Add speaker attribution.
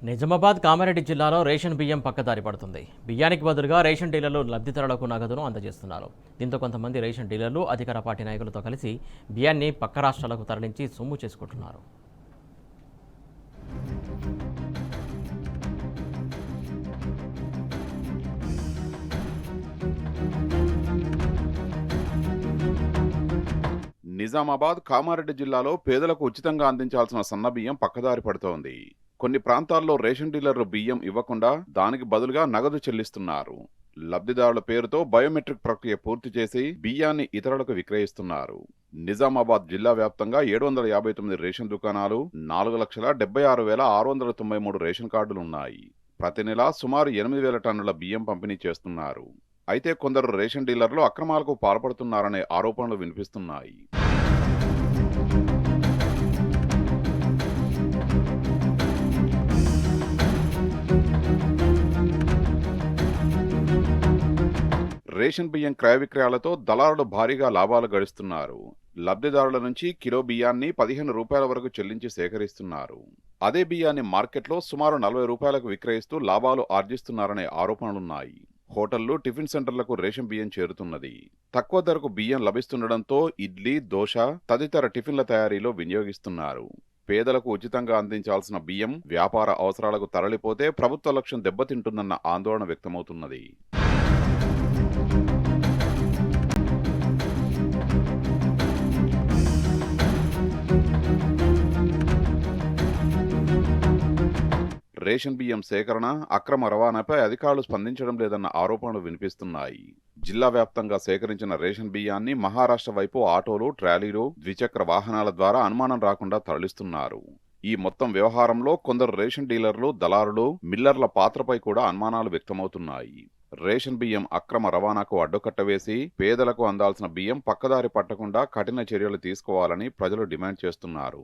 Speaker 1: నిజామాబాద్ కామారెడ్డి జిల్లాలో రేషన్ బియ్యం పక్కదారి పడుతుంది. బియ్యానికి బదులుగా రేషన్ డీలర్లు లబ్ధిదారులకు నగదును అందజేస్తున్నారు. దీంతో కొంతమంది రేషన్ డీలర్లు అధికార పార్టీ నాయకులతో కలిసి బియ్యాన్ని పక్క రాష్ట్రాలకు తరలించి సొమ్ము చేసుకుంటున్నారు.
Speaker 2: నిజామాబాద్ కామారెడ్డి జిల్లాలో పేదలకు ఉచితంగా అందించాల్సిన సన్నబియ్యం పక్కదారి పడుతోంది. కొన్ని ప్రాంతాల్లో రేషన్ డీలర్లు బియ్యం ఇవ్వకుండా దానికి బదులుగా నగదు చెల్లిస్తున్నారు. లబ్ధిదారుల పేరుతో బయోమెట్రిక్ ప్రక్రియ పూర్తి చేసి బియ్యాన్ని ఇతరులకు విక్రయిస్తున్నారు. నిజామాబాద్ జిల్లా వ్యాప్తంగా 759 రేషన్ దుకాణాలు, 4,76,693 రేషన్ కార్డులున్నాయి. ప్రతి నెల సుమారు 8,000 టన్నుల బియ్యం పంపిణీ చేస్తున్నారు. అయితే కొందరు రేషన్ డీలర్లు అక్రమాలకు పాల్పడుతున్నారనే ఆరోపణలు వినిపిస్తున్నాయి. రేషన్ బియ్యం క్రయ విక్రయాలతో దళారులు భారీగా లాభాలు గడిస్తున్నారు. లబ్ధిదారుల నుంచి కిలో బియ్యాన్ని 15 రూపాయల వరకు చెల్లించి సేకరిస్తున్నారు. అదే బియ్యాన్ని మార్కెట్లో సుమారు 40 రూపాయలకు విక్రయిస్తూ లాభాలు ఆర్జిస్తున్నారనే ఆరోపణలున్నాయి. హోటళ్లు, టిఫిన్ సెంటర్లకు రేషన్ బియ్యం చేరుతున్నది. తక్కువ ధరకు బియ్యం లభిస్తుండటంతో ఇడ్లీ, దోశ తదితర టిఫిన్ల తయారీలో వినియోగిస్తున్నారు. పేదలకు ఉచితంగా అందించాల్సిన బియ్యం వ్యాపార అవసరాలకు తరలిపోతే ప్రభుత్వ లక్ష్యం దెబ్బతింటుందన్న ఆందోళన వ్యక్తమవుతున్నది. రేషన్ బియ్యం సేకరణ, అక్రమ రవాణాపై అధికారులు స్పందించడం లేదన్న ఆరోపణలు వినిపిస్తున్నాయి. జిల్లా వ్యాప్తంగా సేకరించిన రేషన్ బియ్యాన్ని మహారాష్ట్ర వైపు ఆటోలు, ట్రాలీలు, ద్విచక్ర వాహనాల ద్వారా అనుమానం రాకుండా తరలిస్తున్నారు. ఈ మొత్తం వ్యవహారంలో కొందరు రేషన్ డీలర్లు, దళారులు, మిల్లర్ల పాత్రపై కూడా అనుమానాలు వ్యక్తమవుతున్నాయి. రేషన్ బియ్యం అక్రమ రవాణాకు అడ్డుకట్ట వేసి పేదలకు అందాల్సిన బియ్యం పక్కదారి పట్టకుండా కఠిన చర్యలు తీసుకోవాలని ప్రజలు డిమాండ్ చేస్తున్నారు.